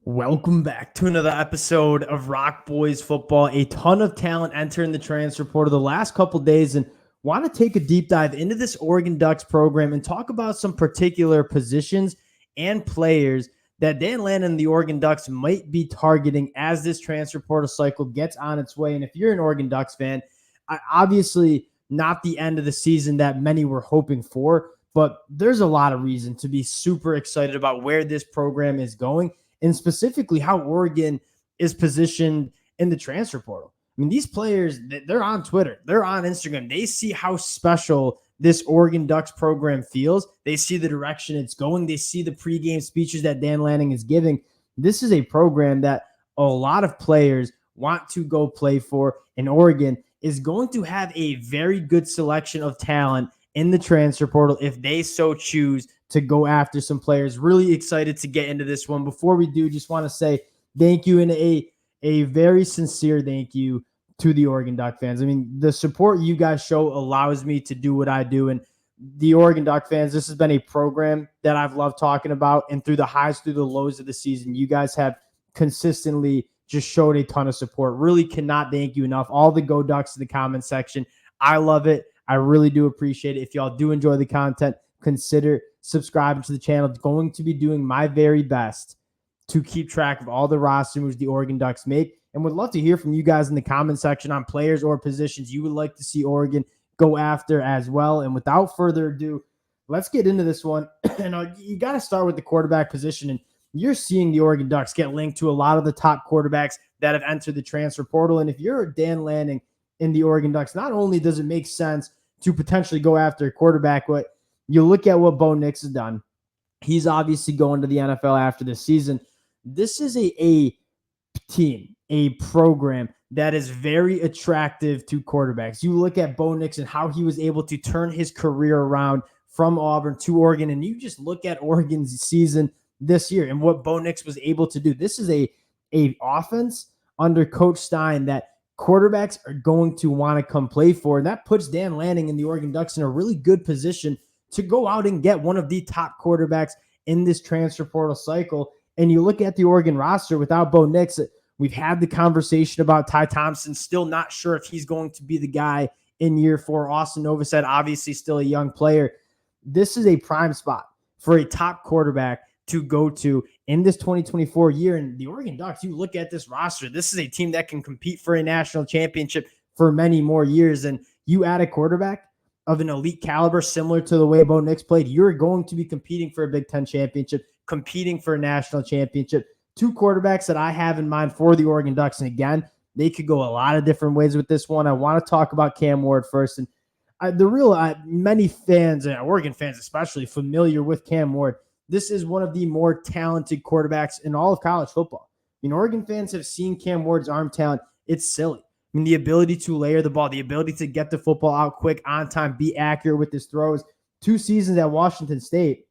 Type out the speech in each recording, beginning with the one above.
Welcome back to another episode of Rock Boys Football. A ton of talent entering the transfer portal the last couple days, and want to take a deep dive into this Oregon Ducks program and talk about some particular positions and players that Dan Lanning and the Oregon Ducks might be targeting as this transfer portal cycle gets on its way. And if you're an Oregon Ducks fan, obviously not the end of the season that many were hoping for, but there's a lot of reason to be super excited about where this program is going, and specifically how Oregon is positioned in the transfer portal. I mean, these players, they're on Twitter, they're on Instagram. They see how special this Oregon Ducks program feels. They see the direction it's going. They see the pregame speeches that Dan Lanning is giving. This is a program that a lot of players want to go play for, and Oregon is going to have a very good selection of talent in the transfer portal if they so choose to go after some players. Really excited to get into this one. Before we do, just want to say thank you and a very sincere thank you to the Oregon Duck fans. I mean, the support you guys show allows me to do what I do. And the Oregon Duck fans, this has been a program that I've loved talking about. And through the highs, through the lows of the season, you guys have consistently just showed a ton of support. Really cannot thank you enough. All the Go Ducks in the comment section. I love it. I really do appreciate it. If y'all do enjoy the content, consider subscribing to the channel. It's going to be doing my very best to keep track of all the roster moves the Oregon Ducks make, and would love to hear from you guys in the comment section on players or positions you would like to see Oregon go after as well. And without further ado, let's get into this one. And you got to start with the quarterback position, and you're seeing the Oregon Ducks get linked to a lot of the top quarterbacks that have entered the transfer portal. And if you're Dan Lanning in the Oregon Ducks, not only does it make sense to potentially go after a quarterback, but you look at what Bo Nix has done. He's obviously going to the NFL after this season. This is a team, a program that is very attractive to quarterbacks. You look at Bo Nix and how he was able to turn his career around from Auburn to Oregon, and you just look at Oregon's season this year and what Bo Nix was able to do. This is a offense under Coach Stein that quarterbacks are going to want to come play for, and that puts Dan Lanning and the Oregon Ducks in a really good position to go out and get one of the top quarterbacks in this transfer portal cycle. And you look at the Oregon roster without Bo Nix, we've had the conversation about Ty Thompson, still not sure if he's going to be the guy in year 4. Austin Novosad, obviously still a young player. This is a prime spot for a top quarterback to go to in this 2024 year. And the Oregon Ducks, you look at this roster, this is a team that can compete for a national championship for many more years. And you add a quarterback of an elite caliber, similar to the way Bo Nix played, you're going to be competing for a Big Ten championship, competing for a national championship. Two quarterbacks that I have in mind for the Oregon Ducks. And again, they could go a lot of different ways with this one. I want to talk about Cam Ward first. And many fans, Oregon fans especially, familiar with Cam Ward. This is one of the more talented quarterbacks in all of college football. I mean, Oregon fans have seen Cam Ward's arm talent. It's silly. I mean, the ability to layer the ball, the ability to get the football out quick, on time, be accurate with his throws. 2 seasons at Washington State,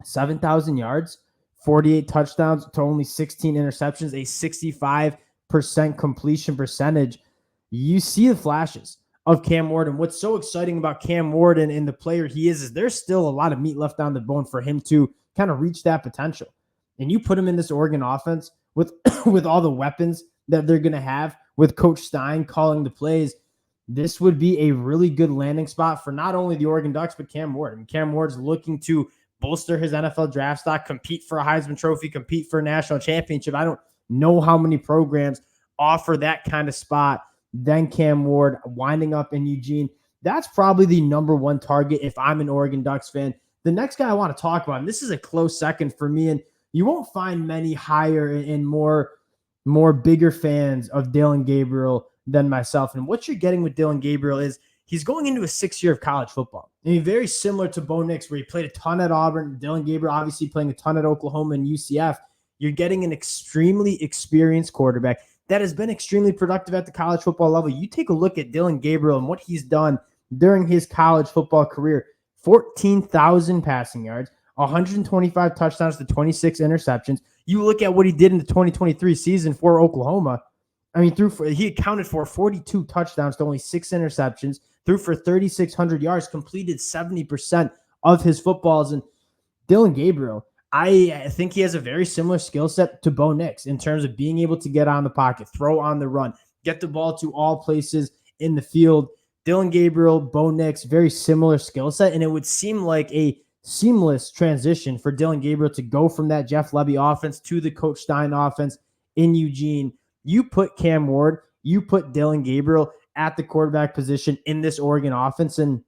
7,000 yards, 48 touchdowns to only 16 interceptions, a 65% completion percentage. You see the flashes of Cam Ward. And what's so exciting about Cam Ward and the player he is there's still a lot of meat left on the bone for him to kind of reach that potential. And you put him in this Oregon offense with all the weapons that they're going to have, with Coach Stein calling the plays, this would be a really good landing spot for not only the Oregon Ducks, but Cam Ward. I mean, Cam Ward's looking to bolster his NFL draft stock, compete for a Heisman Trophy, compete for a national championship. I don't know how many programs offer that kind of spot than Cam Ward winding up in Eugene. That's probably the number one target if I'm an Oregon Ducks fan. The next guy I want to talk about, and this is a close second for me, and you won't find many higher and more bigger fans of Dillon Gabriel than myself. And what you're getting with Dillon Gabriel is he's going into a 6th year of college football. I mean, very similar to Bo Nix, where he played a ton at Auburn. Dillon Gabriel obviously playing a ton at Oklahoma and UCF. You're getting an extremely experienced quarterback that has been extremely productive at the college football level. You take a look at Dillon Gabriel and what he's done during his college football career. 14,000 passing yards, 125 touchdowns to 26 interceptions. You look at what he did in the 2023 season for Oklahoma. I mean, he accounted for 42 touchdowns to only 6 interceptions, threw for 3,600 yards, completed 70% of his footballs. And Dillon Gabriel, I think he has a very similar skill set to Bo Nix in terms of being able to get on the pocket, throw on the run, get the ball to all places in the field. Dillon Gabriel, Bo Nix, very similar skill set, and it would seem like a seamless transition for Dillon Gabriel to go from that Jeff Lebby offense to the Coach Stein offense in Eugene. You put Cam Ward, you put Dillon Gabriel at the quarterback position in this Oregon offense, and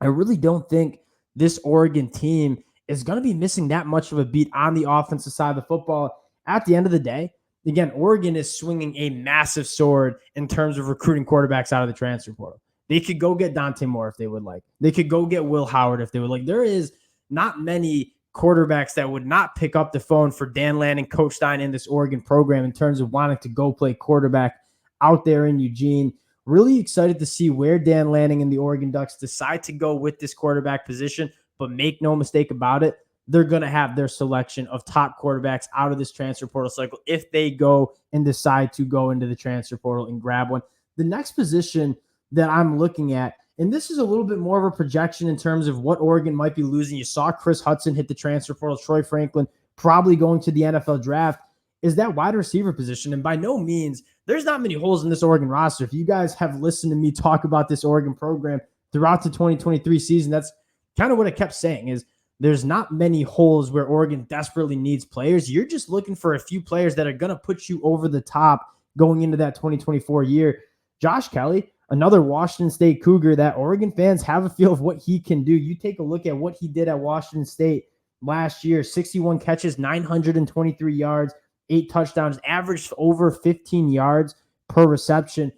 I really don't think this Oregon team is going to be missing that much of a beat on the offensive side of the football. At the end of the day, again, Oregon is swinging a massive sword in terms of recruiting quarterbacks out of the transfer portal. They could go get Dante Moore if they would like. They could go get Will Howard if they would like. There is not many quarterbacks that would not pick up the phone for Dan Lanning, Coach Stein in this Oregon program in terms of wanting to go play quarterback out there in Eugene. Really excited to see where Dan Lanning and the Oregon Ducks decide to go with this quarterback position, but make no mistake about it, they're going to have their selection of top quarterbacks out of this transfer portal cycle if they go and decide to go into the transfer portal and grab one. The next position that I'm looking at, and this is a little bit more of a projection in terms of what Oregon might be losing. You saw Chris Hudson hit the transfer portal, Troy Franklin probably going to the NFL draft, is that wide receiver position. And by no means, there's not many holes in this Oregon roster. If you guys have listened to me talk about this Oregon program throughout the 2023 season, that's kind of what I kept saying is there's not many holes where Oregon desperately needs players. You're just looking for a few players that are going to put you over the top going into that 2024 year. Josh Kelly, another Washington State Cougar that Oregon fans have a feel of what he can do. You take a look at what he did at Washington State last year, 61 catches, 923 yards, 8 touchdowns, averaged over 15 yards per reception.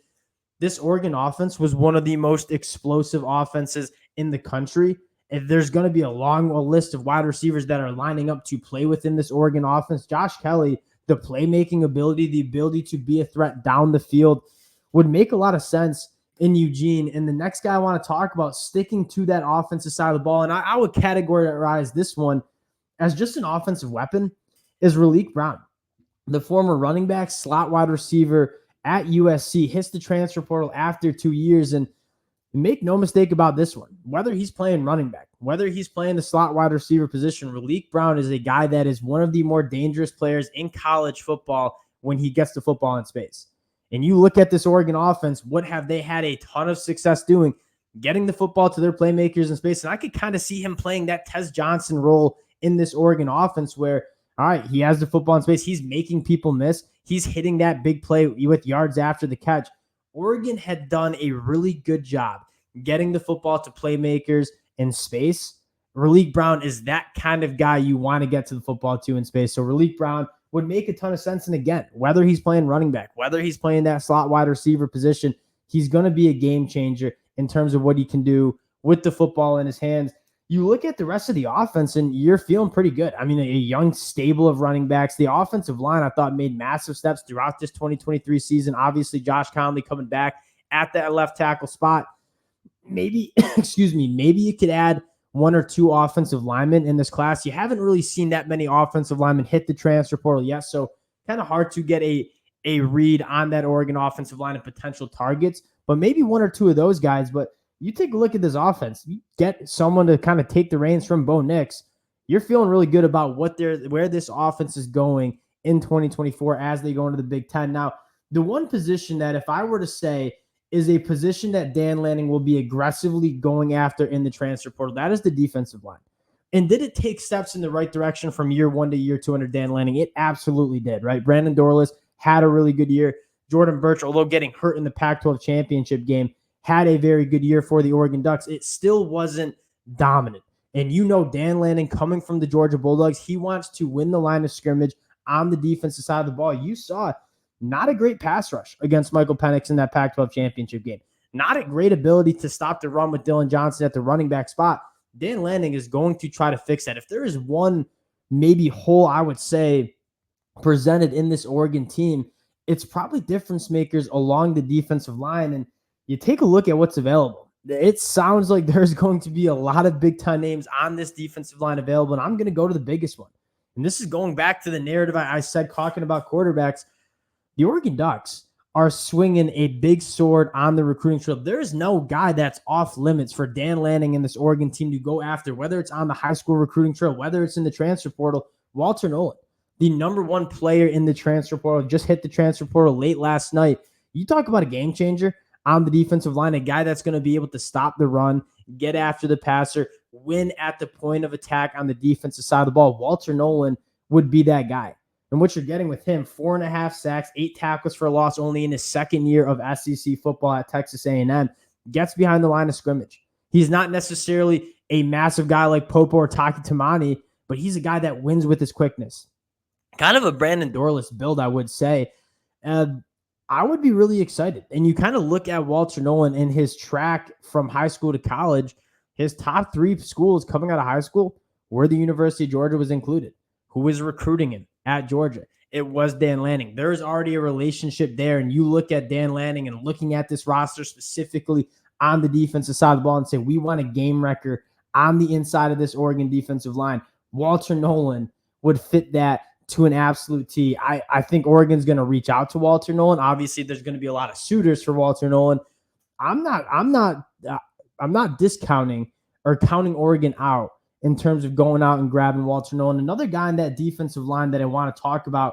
This Oregon offense was one of the most explosive offenses in the country. And there's going to be a long list of wide receivers that are lining up to play within this Oregon offense. Josh Kelly, the playmaking ability, the ability to be a threat down the field would make a lot of sense in Eugene. And the next guy I want to talk about sticking to that offensive side of the ball, and I would categorize this one as just an offensive weapon, is Relique Brown. The former running back, slot wide receiver at USC, hits the transfer portal after 2 years. And make no mistake about this one, whether he's playing running back, whether he's playing the slot wide receiver position, Relique Brown is a guy that is one of the more dangerous players in college football when he gets the football in space. And you look at this Oregon offense, what have they had a ton of success doing? Getting the football to their playmakers in space. And I could kind of see him playing that Tez Johnson role in this Oregon offense where, all right, he has the football in space. He's making people miss. He's hitting that big play with yards after the catch. Oregon had done a really good job getting the football to playmakers in space. Relique Brown is that kind of guy you want to get to the football to in space. So Relique Brown would make a ton of sense. And again, whether he's playing running back, whether he's playing that slot wide receiver position, he's going to be a game changer in terms of what he can do with the football in his hands. You look at the rest of the offense and you're feeling pretty good. I mean, a young stable of running backs. The offensive line, I thought, made massive steps throughout this 2023 season. Obviously, Josh Conley coming back at that left tackle spot. Maybe, maybe you could add 1 or 2 offensive linemen in this class. You haven't really seen that many offensive linemen hit the transfer portal yet, so kind of hard to get a read on that Oregon offensive line and potential targets. But maybe 1 or 2 of those guys. But you take a look at this offense, you get someone to kind of take the reins from Bo Nix, you're feeling really good about where this offense is going in 2024 as they go into the Big Ten. Now, the one position that if I were to say is a position that Dan Lanning will be aggressively going after in the transfer portal, that is the defensive line. And did it take steps in the right direction from year 1 to year 2 under Dan Lanning? It absolutely did, right? Brandon Dorlus had a really good year. Jordan Birch, although getting hurt in the Pac-12 championship game, had a very good year for the Oregon Ducks. It still wasn't dominant. And you know Dan Lanning, coming from the Georgia Bulldogs, he wants to win the line of scrimmage on the defensive side of the ball. You saw not a great pass rush against Michael Penix in that Pac-12 championship game. Not a great ability to stop the run with Dylan Johnson at the running back spot. Dan Lanning is going to try to fix that. If there is one maybe hole, I would say, presented in this Oregon team, it's probably difference makers along the defensive line. And you take a look at what's available. It sounds like there's going to be a lot of Big Ten names on this defensive line available, and I'm going to go to the biggest one. And this is going back to the narrative I said talking about quarterbacks. The Oregon Ducks are swinging a big sword on the recruiting trail. There is no guy that's off limits for Dan Lanning and this Oregon team to go after, whether it's on the high school recruiting trail, whether it's in the transfer portal, Walter Nolan, the number one player in the transfer portal, just hit the transfer portal late last night. You talk about a game changer on the defensive line, a guy that's going to be able to stop the run, get after the passer, win at the point of attack on the defensive side of the ball. Walter Nolan would be that guy. And what you're getting with him, 4.5 sacks, 8 tackles for a loss only in his second year of SEC football at Texas A&M, gets behind the line of scrimmage. He's not necessarily a massive guy like Popo or Taki Tamani, but he's a guy that wins with his quickness. Kind of a Brandon Dorless build, I would say. I would be really excited. And you kind of look at Walter Nolan in his track from high school to college. His top 3 schools coming out of high school were the University of Georgia was included. Who was recruiting him at Georgia? It was Dan Lanning. There's already a relationship there. And you look at Dan Lanning and looking at this roster specifically on the defensive side of the ball and say, we want a game wrecker on the inside of this Oregon defensive line. Walter Nolan would fit that to an absolute T. I think Oregon's going to reach out to Walter Nolan. Obviously, there's going to be a lot of suitors for Walter Nolan. I'm not discounting or counting Oregon out in terms of going out and grabbing Walter Nolan. Another guy in that defensive line that I want to talk about,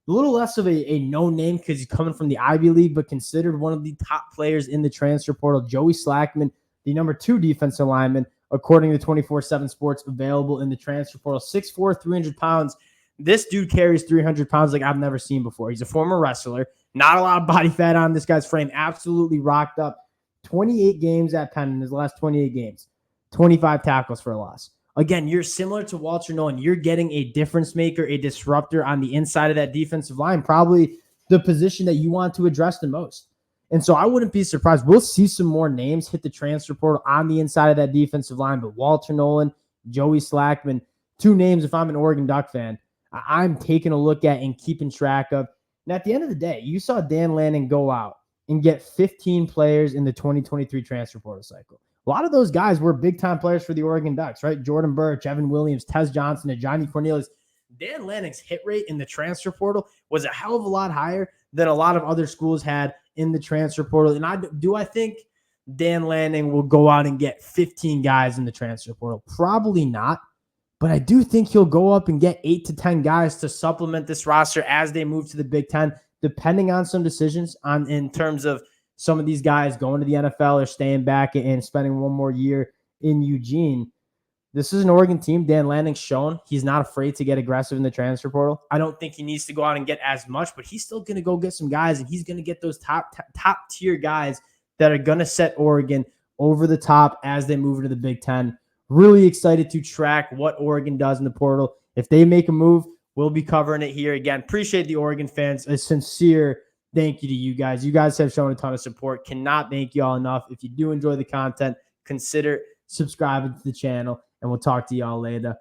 a little less of a no name because he's coming from the Ivy League, but considered one of the top players in the transfer portal, Joey Slackman, the number 2 defensive lineman, according to 24/7 Sports, available in the transfer portal. 6'4", 300 pounds. This dude carries 300 pounds like I've never seen before. He's a former wrestler. Not a lot of body fat on this guy's frame. Absolutely rocked up. 28 games at Penn in his last 28 games. 25 tackles for a loss. Again, you're similar to Walter Nolan. You're getting a difference maker, a disruptor on the inside of that defensive line, probably the position that you want to address the most. And so I wouldn't be surprised. We'll see some more names hit the transfer portal on the inside of that defensive line, but Walter Nolan, Joey Slackman, 2 names if I'm an Oregon Duck fan, I'm taking a look at and keeping track of. And at the end of the day, you saw Dan Lanning go out and get 15 players in the 2023 transfer portal cycle. A lot of those guys were big-time players for the Oregon Ducks, right? Jordan Burch, Evan Williams, Tez Johnson, and Johnny Cornelius. Dan Lanning's hit rate in the transfer portal was a hell of a lot higher than a lot of other schools had in the transfer portal. And I think Dan Lanning will go out and get 15 guys in the transfer portal? Probably not. But I do think he'll go up and get 8 to 10 guys to supplement this roster as they move to the Big Ten, depending on some decisions in terms of some of these guys going to the NFL or staying back and spending one more year in Eugene. This is an Oregon team. Dan Lanning's shown he's not afraid to get aggressive in the transfer portal. I don't think he needs to go out and get as much, but he's still going to go get some guys, and he's going to get those top tier guys that are going to set Oregon over the top as they move into the Big Ten. Really excited to track what Oregon does in the portal. If they make a move, we'll be covering it here. Again, appreciate the Oregon fans. A sincere thank you to you guys. You guys have shown a ton of support. Cannot thank you all enough. If you do enjoy the content, consider subscribing to the channel, and we'll talk to y'all later.